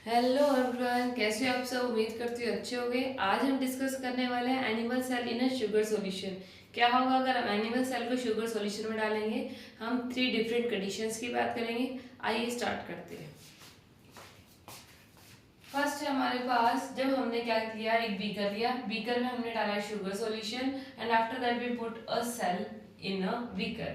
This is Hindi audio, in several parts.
हेलो एवरीवन, कैसे हो आप सब। उम्मीद करती हूँ अच्छे होंगे। आज हम डिस्कस करने वाले हैं animal cell in a sugar solution. क्या होगा अगर हम एनिमल सेल को शुगर सॉल्यूशन में डालेंगे। हम 3 डिफरेंट कंडीशंस की बात करेंगे। आइए स्टार्ट करते हैं। फर्स्ट हमारे पास जब हमने क्या किया, एक बीकर लिया, बीकर में हमने डाला sugar solution and after that we put a cell in a beaker,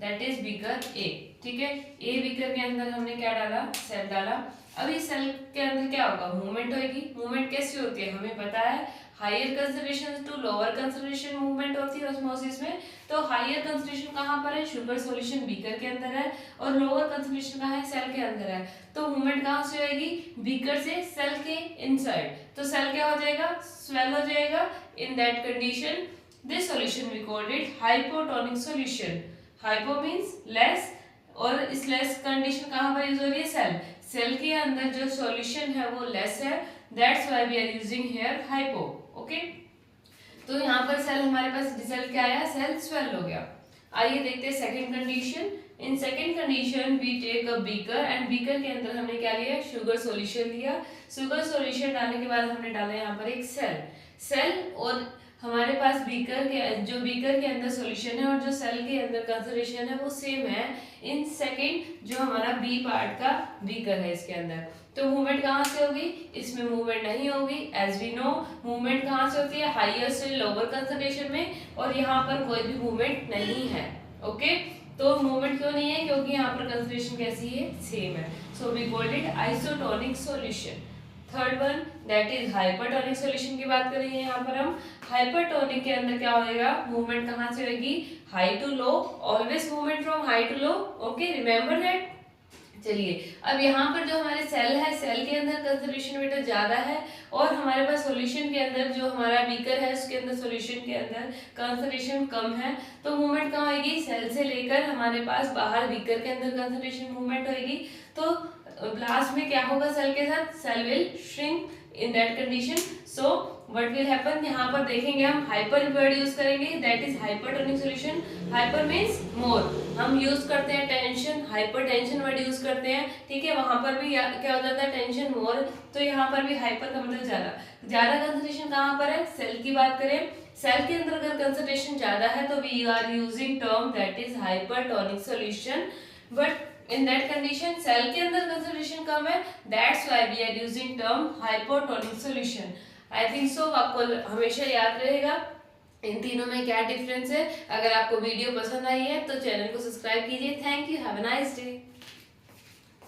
that is beaker A. ठीक है, ए बीकर के अंदर हमने क्या डाला, सेल डाला। अब इस सेल के अंदर क्या होगा, मूवमेंट होगी। मूवमेंट कैसी होती है हमें पता है, higher concentration to lower concentration movement होती है ऑस्मोसिस में। तो हायर कंसंट्रेशन कहाँ पर है, शुगर सॉल्यूशन बीकर के अंदर है, और लोअर कंसंट्रेशन कहाँ है, सेल के अंदर है। तो मूवमेंट कहाँ से होगी, बीकर से सेल के इनसाइड। तो सेल क्या हो जाएगा, स्वेल हो जाएगा। In that condition this solution we called it hypotonic solution. Hypo means less, और इस लेस कंडीशन कहाँ पर यूज हो रही है, सेल। सेल के अंदर जो सॉल्यूशन है वो लेस है, that's why we are using here hypo. Okay, तो यहाँ पर सेल हमारे पास रिजल्ट क्या आया, सेल स्वेल हो गया। आइए देखते हैं second condition. In second condition we take a beaker and beaker के अंदर हमने क्या लिया, शुगर सॉल्यूशन लिया। शुगर सॉल्यूशन डालने के बाद हमने डाला यहाँ पर एक सेल। सेल और हमारे पास बीकर के जो बीकर के अंदर सॉल्यूशन है और जो सेल के अंदर कंसंट्रेशन है वो सेम है। इन सेकंड जो हमारा बी पार्ट का बीकर है इसके अंदर, तो मूवमेंट कहाँ से होगी, इसमें मूवमेंट नहीं होगी। एज वी नो मूवमेंट कहाँ से होती है, हायर से लोअर कंसंट्रेशन में, और यहाँ पर कोई भी मूवमेंट नहीं है। ओके, तो मूवमेंट क्यों नहीं है, क्योंकि यहाँ पर कंसंट्रेशन कैसी है, सेम है। So we called it isotonic solution. Third one that is hypertonic solution की बात करेंगे। यहाँ पर हम हाइपरटोनिक के अंदर क्या होएगा, मूवमेंट कहाँ से होगी, high to low, always movement from high to low. Okay, remember that. चलिए, अब यहाँ पर जो हमारे सेल है, सेल के अंदर कंसंट्रेशन बेटा ज्यादा है, और हमारे पास सॉल्यूशन के अंदर जो हमारा बीकर है उसके अंदर सॉल्यूशन के अंदर कंसंट्रेशन कम है। तो मूवमेंट कहाँ होगी, सेल से लेकर हमारे पास बाहर बीकर के अंदर कंसंट्रेशन मूवमेंट होगी। तो लास्ट में क्या होगा सेल के साथ, cell will shrink in that condition. So what will happen, यहाँ पर देखेंगे हम हाइपर वर्ड यूज करेंगे, दैट is hypertonic solution. Hyper means more, हम यूज करते हैं tension, hyper tension word use करते हैं। ठीक है, वहां पर भी क्या हो जाता है, टेंशन मोर। तो यहाँ पर भी हाइपर का मतलब ज्यादा। ज्यादा कंसंट्रेशन कहाँ पर है, सेल की बात करें, सेल के अंदर अगर कंसंट्रेशन ज्यादा है तो we are using term that is hypertonic solution. But in that condition cell के अंदर कंसंट्रेशन कम है, that's why we are using term hypotonic solution. I think so आपको हमेशा याद रहेगा इन तीनों में क्या डिफरेंस है। अगर आपको वीडियो पसंद आई है तो चैनल को सब्सक्राइब कीजिए। Thank you, have a nice day.